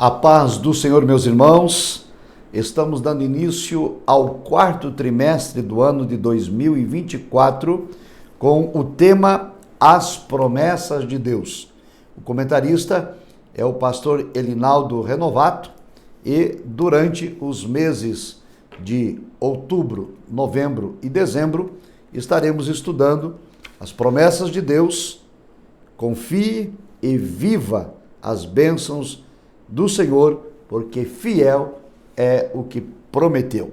A paz do Senhor, meus irmãos. Estamos dando início ao quarto trimestre do ano de 2024 com o tema As Promessas de Deus. O comentarista é o pastor Elinaldo Renovato e durante os meses de outubro, novembro e dezembro estaremos estudando as promessas de Deus. Confie e viva as bênçãos do Senhor, porque fiel é o que prometeu.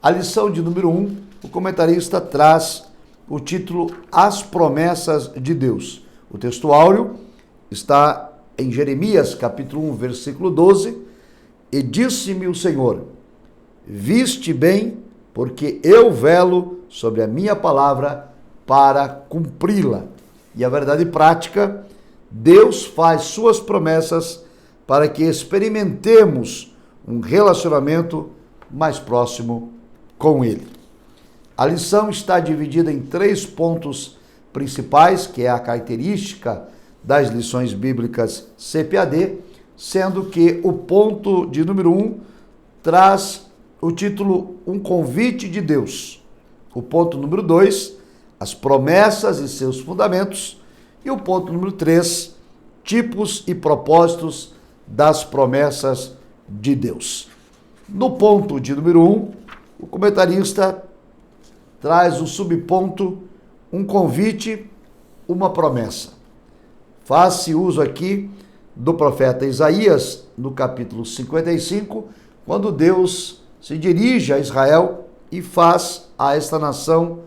A lição de número 1, o comentarista traz o título As Promessas de Deus. O texto áureo está em Jeremias, capítulo 1, versículo 12, e disse-me o Senhor, viste bem, porque eu velo sobre a minha palavra para cumpri-la. E a verdade prática, Deus faz suas promessas para que experimentemos um relacionamento mais próximo com Ele. A lição está dividida em 3 pontos principais, que é a característica das lições bíblicas CPAD, sendo que o ponto de número 1 traz o título Um Convite de Deus. O ponto número 2, as promessas e seus fundamentos. E o ponto número 3, tipos e propósitos das promessas de Deus. No ponto de número 1, o comentarista traz o subponto um convite, uma promessa. Faz-se uso aqui do profeta Isaías, no capítulo 55, quando Deus se dirige a Israel e faz a esta nação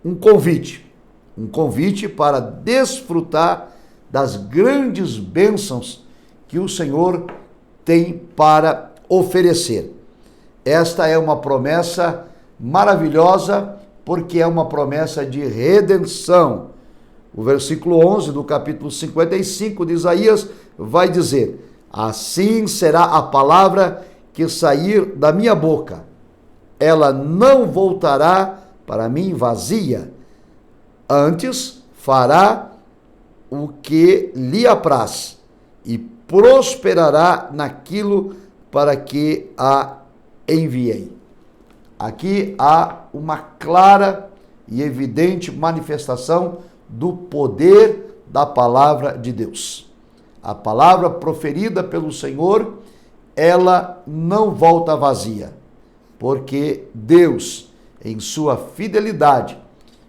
um convite para desfrutar das grandes bênçãos que o Senhor tem para oferecer. Esta é uma promessa maravilhosa, porque é uma promessa de redenção. O versículo 11 do capítulo 55 de Isaías vai dizer, assim será a palavra que sair da minha boca. Ela não voltará para mim vazia, antes fará o que lhe apraz e prosperará naquilo para que a enviei. Aqui há uma clara e evidente manifestação do poder da palavra de Deus. A palavra proferida pelo Senhor, ela não volta vazia, porque Deus, em sua fidelidade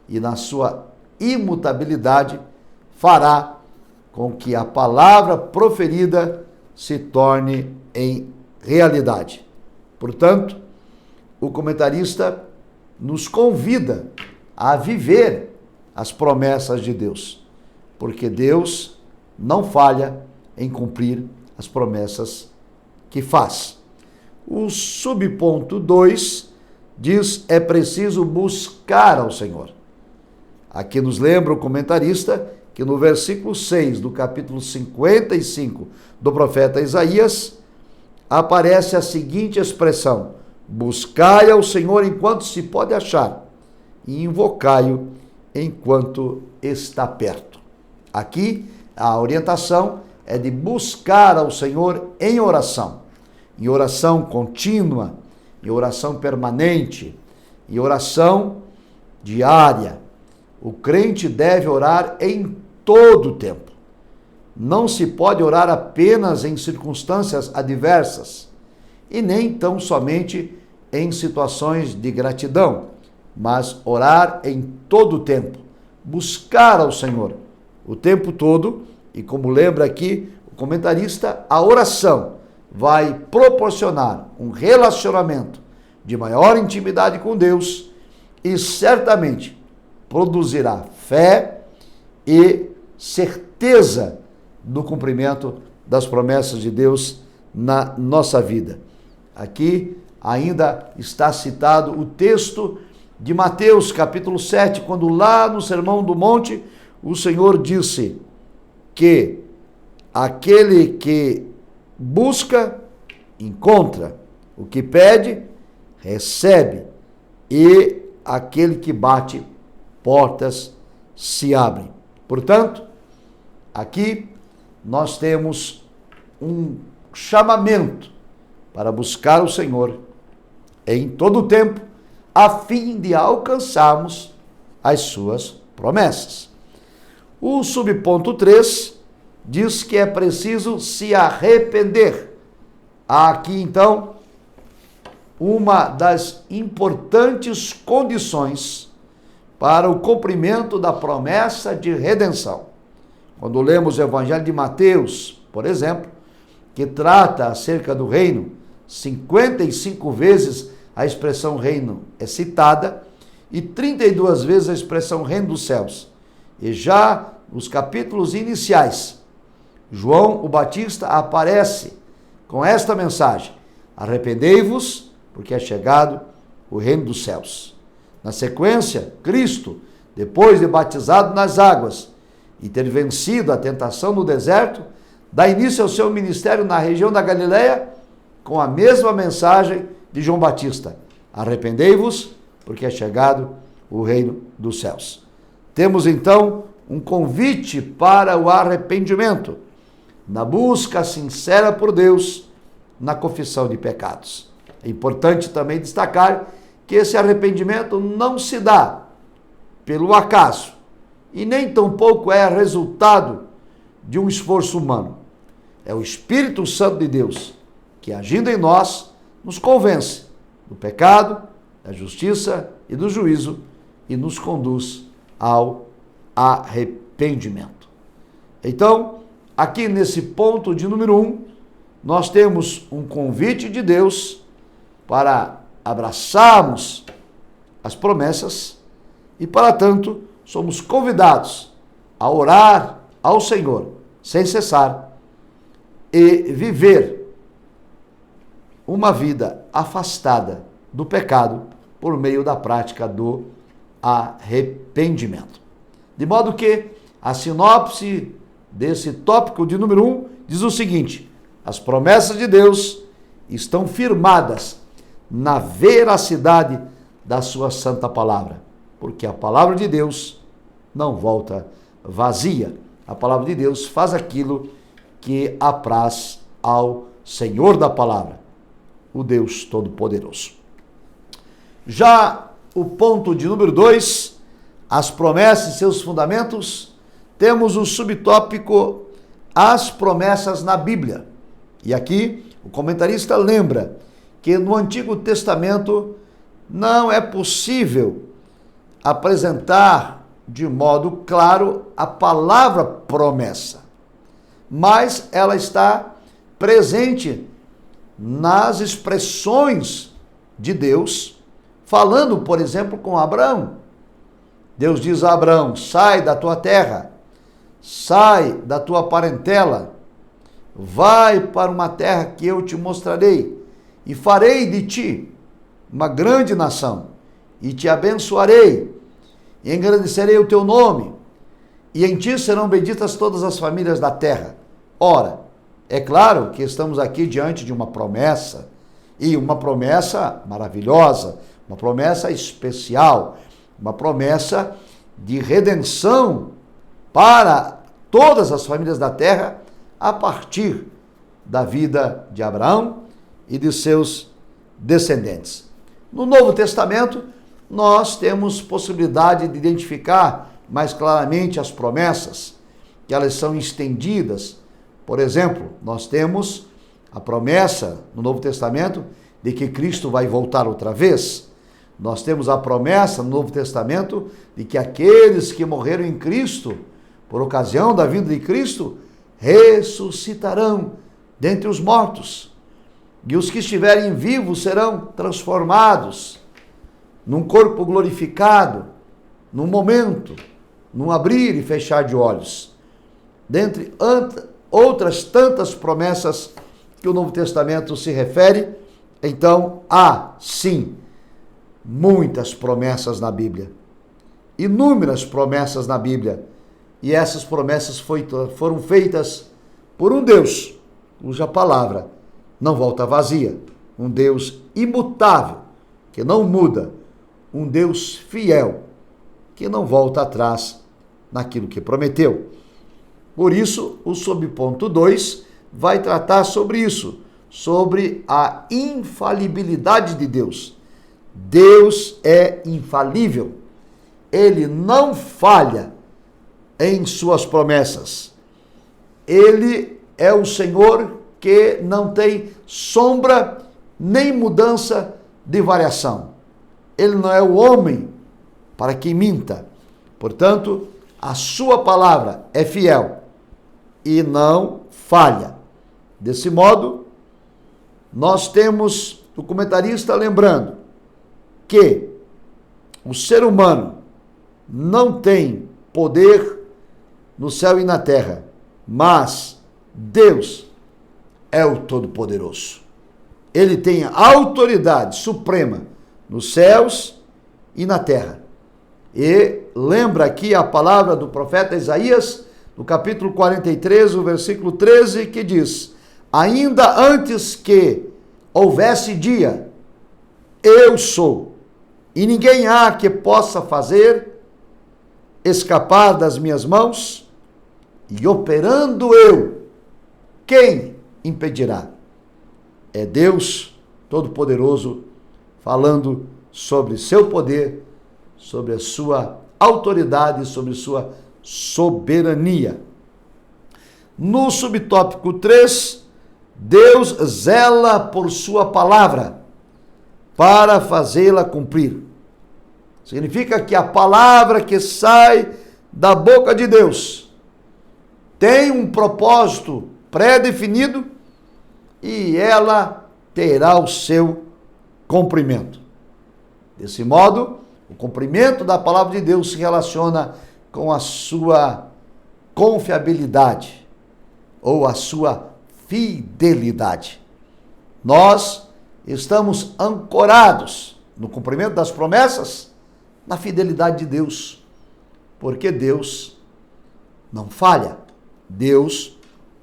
e na sua imutabilidade, fará com que a palavra proferida se torne em realidade. Portanto, o comentarista nos convida a viver as promessas de Deus, porque Deus não falha em cumprir as promessas que faz. O subponto 2 diz, é preciso buscar ao Senhor. Aqui nos lembra o comentarista que no versículo 6 do capítulo 55 do profeta Isaías, aparece a seguinte expressão, buscai ao Senhor enquanto se pode achar, e invocai-o enquanto está perto. Aqui, a orientação é de buscar ao Senhor em oração contínua, em oração permanente, em oração diária. O crente deve orar em todo o tempo. Não se pode orar apenas em circunstâncias adversas e nem tão somente em situações de gratidão, mas orar em todo o tempo, buscar ao Senhor o tempo todo, e como lembra aqui o comentarista, a oração vai proporcionar um relacionamento de maior intimidade com Deus e certamente produzirá fé e certeza do cumprimento das promessas de Deus na nossa vida. Aqui ainda está citado o texto de Mateus, capítulo 7, quando lá no Sermão do Monte, o Senhor disse que aquele que busca, encontra, o que pede, recebe, e aquele que bate, portas se abrem. Portanto, aqui nós temos um chamamento para buscar o Senhor em todo o tempo, a fim de alcançarmos as suas promessas. O subponto 3 diz que é preciso se arrepender. Há aqui, então, uma das importantes condições para o cumprimento da promessa de redenção. Quando lemos o Evangelho de Mateus, por exemplo, que trata acerca do reino, 55 vezes a expressão reino é citada e 32 vezes a expressão reino dos céus. E já nos capítulos iniciais, João o Batista aparece com esta mensagem: arrependei-vos, porque é chegado o reino dos céus. Na sequência, Cristo, depois de batizado nas águas e ter vencido a tentação no deserto, dá início ao seu ministério na região da Galileia com a mesma mensagem de João Batista: arrependei-vos, porque é chegado o reino dos céus. Temos então um convite para o arrependimento, na busca sincera por Deus, na confissão de pecados. É importante também destacar que esse arrependimento não se dá pelo acaso e nem tampouco é resultado de um esforço humano. É o Espírito Santo de Deus que, agindo em nós, nos convence do pecado, da justiça e do juízo e nos conduz ao arrependimento. Então, aqui nesse ponto de número 1, nós temos um convite de Deus para abraçarmos as promessas e, para tanto, somos convidados a orar ao Senhor sem cessar e viver uma vida afastada do pecado por meio da prática do arrependimento. De modo que a sinopse desse tópico de número 1 diz o seguinte: as promessas de Deus estão firmadas na veracidade da sua santa palavra, porque a palavra de Deus não volta vazia. A palavra de Deus faz aquilo que apraz ao Senhor da palavra, o Deus Todo-Poderoso. Já o ponto de número 2, as promessas e seus fundamentos, temos o subtópico as promessas na Bíblia. E aqui o comentarista lembra que no Antigo Testamento não é possível apresentar de modo claro a palavra promessa, mas ela está presente nas expressões de Deus, falando, por exemplo, com Abraão. Deus diz a Abraão: sai da tua terra, sai da tua parentela, vai para uma terra que eu te mostrarei, e farei de ti uma grande nação, e te abençoarei, e engrandecerei o teu nome, e em ti serão benditas todas as famílias da terra. Ora, é claro que estamos aqui diante de uma promessa, e uma promessa maravilhosa, uma promessa especial, uma promessa de redenção para todas as famílias da terra a partir da vida de Abraão e de seus descendentes. No Novo Testamento, nós temos possibilidade de identificar mais claramente as promessas, que elas são estendidas. Por exemplo, nós temos a promessa no Novo Testamento de que Cristo vai voltar outra vez. Nós temos a promessa no Novo Testamento de que aqueles que morreram em Cristo, por ocasião da vinda de Cristo, ressuscitarão dentre os mortos. E os que estiverem vivos serão transformados num corpo glorificado, num momento, num abrir e fechar de olhos. Dentre outras tantas promessas que o Novo Testamento se refere, então há, sim, muitas promessas na Bíblia. Inúmeras promessas na Bíblia. E essas promessas foram feitas por um Deus, cuja palavra não volta vazia. Um Deus imutável, que não muda. Um Deus fiel, que não volta atrás naquilo que prometeu. Por isso, o subponto 2 vai tratar sobre isso, sobre a infalibilidade de Deus. Deus é infalível. Ele não falha em suas promessas. Ele é o Senhor que não tem sombra nem mudança de variação. Ele não é o homem para que minta. Portanto, a sua palavra é fiel e não falha. Desse modo, nós temos o comentarista lembrando que o ser humano não tem poder no céu e na terra, mas Deus é o Todo-Poderoso. Ele tem a autoridade suprema nos céus e na terra. E lembra aqui a palavra do profeta Isaías, no capítulo 43, o versículo 13, que diz: ainda antes que houvesse dia, eu sou, e ninguém há que possa fazer escapar das minhas mãos, e operando eu, quem impedirá? É Deus Todo-Poderoso falando sobre seu poder, sobre a sua autoridade, sobre sua soberania. No subtópico 3, Deus zela por sua palavra para fazê-la cumprir. Significa que a palavra que sai da boca de Deus tem um propósito pré-definido e ela terá o seu cumprimento. Desse modo, o cumprimento da palavra de Deus se relaciona com a sua confiabilidade ou a sua fidelidade. Nós estamos ancorados no cumprimento das promessas, na fidelidade de Deus, porque Deus não falha, Deus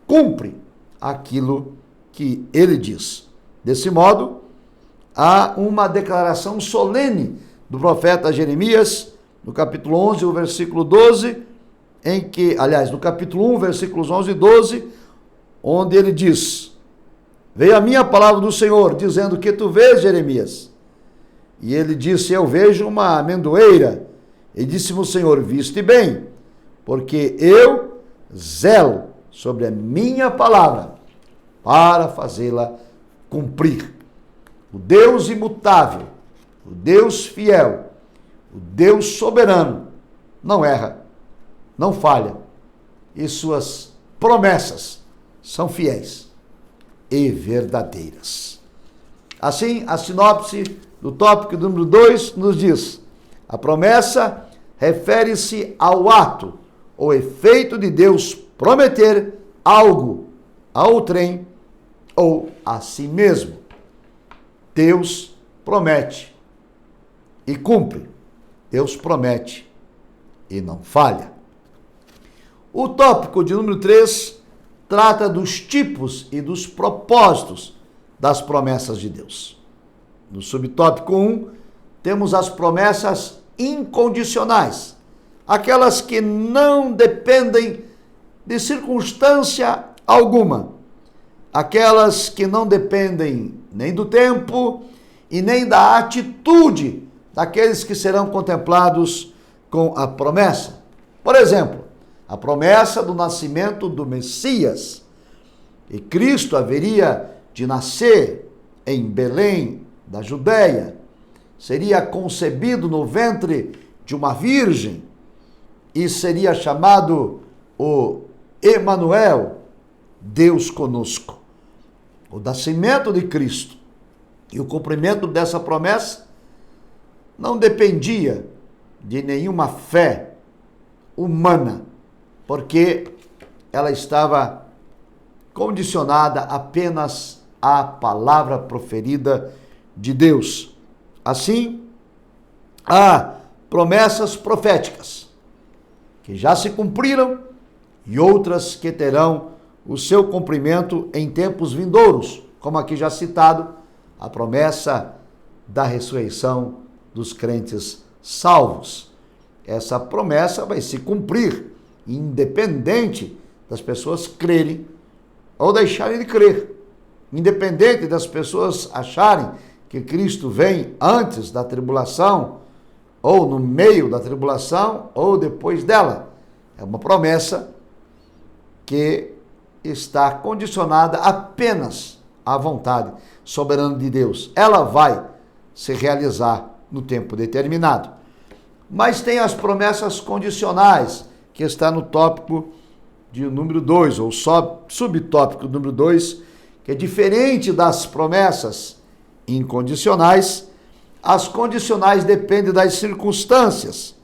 cumpre aquilo que Ele diz. Desse modo, há uma declaração solene do profeta Jeremias, no capítulo 11, o versículo 12, no capítulo 1, versículos 11 e 12, onde ele diz: veio a minha palavra do Senhor, dizendo: que tu vês, Jeremias? E ele disse: eu vejo uma amendoeira. E disse-me o Senhor: viste bem, porque eu zelo sobre a minha palavra para fazê-la cumprir. O Deus imutável, o Deus fiel, o Deus soberano, não erra, não falha, e suas promessas são fiéis e verdadeiras. Assim, a sinopse do tópico número 2 nos diz: a promessa refere-se ao ato ou efeito de Deus prometer algo a outrem ou a si mesmo. Deus promete e cumpre. Deus promete e não falha. O tópico de número 3 trata dos tipos e dos propósitos das promessas de Deus. No subtópico 1, temos as promessas incondicionais, aquelas que não dependem de circunstância alguma, aquelas que não dependem nem do tempo e nem da atitude daqueles que serão contemplados com a promessa. Por exemplo, a promessa do nascimento do Messias. E Cristo haveria de nascer em Belém, da Judéia, seria concebido no ventre de uma virgem e seria chamado o Emanuel, Deus conosco. O nascimento de Cristo e o cumprimento dessa promessa não dependia de nenhuma fé humana, porque ela estava condicionada apenas à palavra proferida de Deus. Assim, há promessas proféticas que já se cumpriram e outras que terão o seu cumprimento em tempos vindouros, como aqui já citado, a promessa da ressurreição dos crentes salvos. Essa promessa vai se cumprir, independente das pessoas crerem ou deixarem de crer. Independente das pessoas acharem que Cristo vem antes da tribulação, ou no meio da tribulação, ou depois dela. É uma promessa que está condicionada apenas à vontade soberana de Deus. Ela vai se realizar no tempo determinado. Mas tem as promessas condicionais, que está no tópico de número 2, ou subtópico número 2, que é diferente das promessas incondicionais. As condicionais dependem das circunstâncias,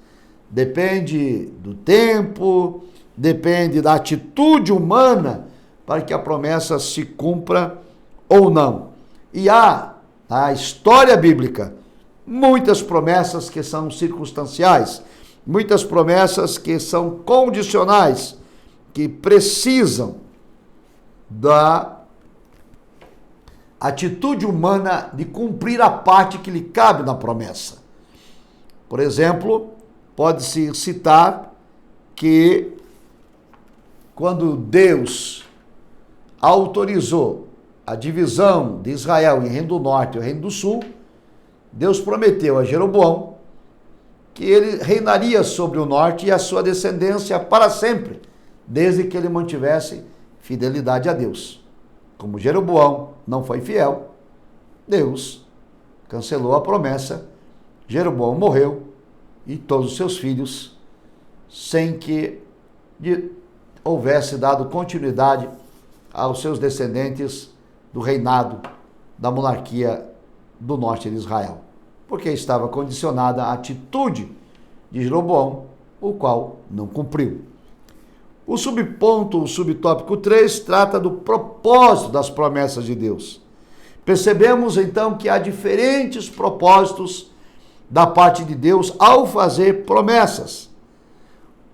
depende do tempo, depende da atitude humana para que a promessa se cumpra ou não. E há, na história bíblica, muitas promessas que são circunstanciais, muitas promessas que são condicionais, que precisam da atitude humana de cumprir a parte que lhe cabe na promessa. Por exemplo, pode-se citar que quando Deus autorizou a divisão de Israel em Reino do Norte e Reino do Sul, Deus prometeu a Jeroboão que ele reinaria sobre o norte e a sua descendência para sempre, desde que ele mantivesse fidelidade a Deus. Como Jeroboão não foi fiel, Deus cancelou a promessa, Jeroboão morreu e todos os seus filhos, sem que houvesse dado continuidade aos seus descendentes do reinado da monarquia do norte de Israel, porque estava condicionada à atitude de Jeroboão, o qual não cumpriu. O subtópico 3, trata do propósito das promessas de Deus. Percebemos então que há diferentes propósitos da parte de Deus ao fazer promessas.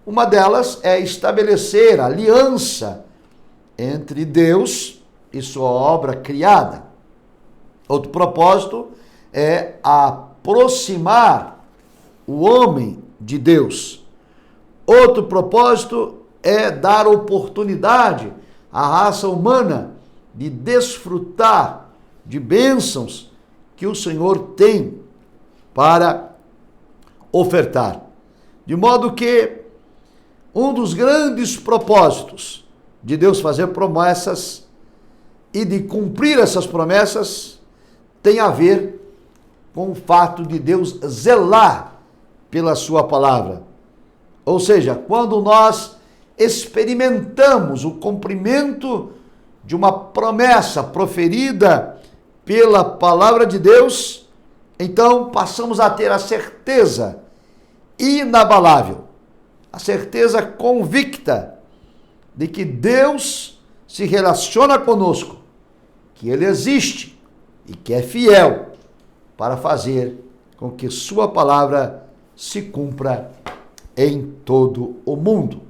Uma delas é estabelecer a aliança entre Deus e sua obra criada. Outro propósito é aproximar o homem de Deus. Outro propósito é dar oportunidade à raça humana de desfrutar de bênçãos que o Senhor tem para ofertar. De modo que um dos grandes propósitos de Deus fazer promessas e de cumprir essas promessas tem a ver com o fato de Deus zelar pela sua palavra. Ou seja, quando nós experimentamos o cumprimento de uma promessa proferida pela palavra de Deus, então passamos a ter a certeza inabalável, a certeza convicta de que Deus se relaciona conosco, que Ele existe e que é fiel para fazer com que sua palavra se cumpra em todo o mundo.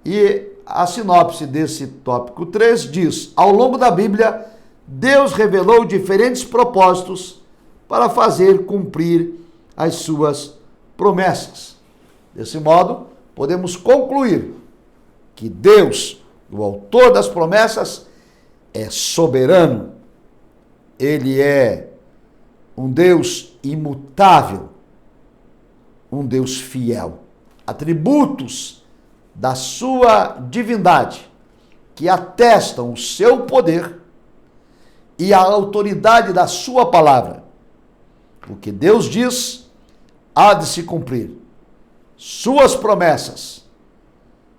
E a sinopse desse tópico 3 diz: ao longo da Bíblia, Deus revelou diferentes propósitos para fazer cumprir as suas promessas. Desse modo, podemos concluir que Deus, o autor das promessas, é soberano. Ele é um Deus imutável, um Deus fiel. Atributos da sua divindade que atestam o seu poder e a autoridade da sua palavra. O que Deus diz há de se cumprir. Suas promessas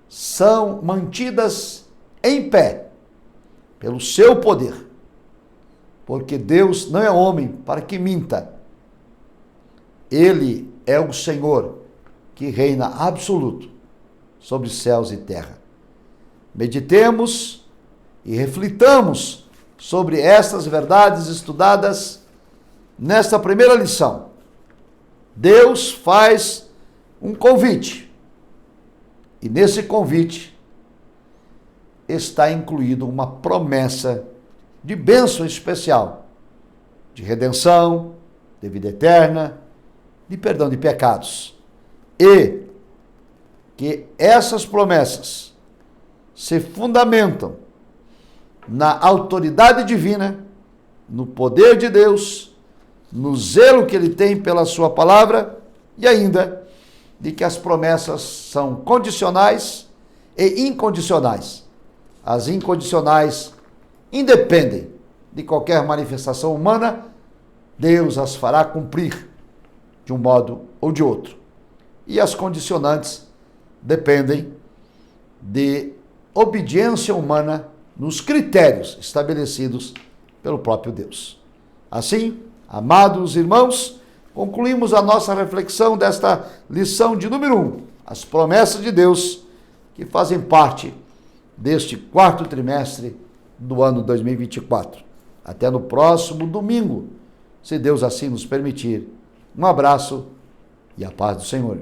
são mantidas em pé pelo seu poder, porque Deus não é homem para que minta. Ele é o Senhor que reina absoluto sobre céus e terra. Meditemos e reflitamos sobre estas verdades estudadas nesta primeira lição. Deus faz um convite, e nesse convite está incluído uma promessa de bênção especial, de redenção, de vida eterna, de perdão de pecados. E que essas promessas se fundamentam na autoridade divina, no poder de Deus, no zelo que ele tem pela sua palavra e ainda de que as promessas são condicionais e incondicionais. As incondicionais independem de qualquer manifestação humana, Deus as fará cumprir de um modo ou de outro. E as condicionantes dependem de obediência humana nos critérios estabelecidos pelo próprio Deus. Assim, amados irmãos, concluímos a nossa reflexão desta lição de número 1, as promessas de Deus que fazem parte deste quarto trimestre do ano 2024. Até no próximo domingo, se Deus assim nos permitir. Um abraço e a paz do Senhor.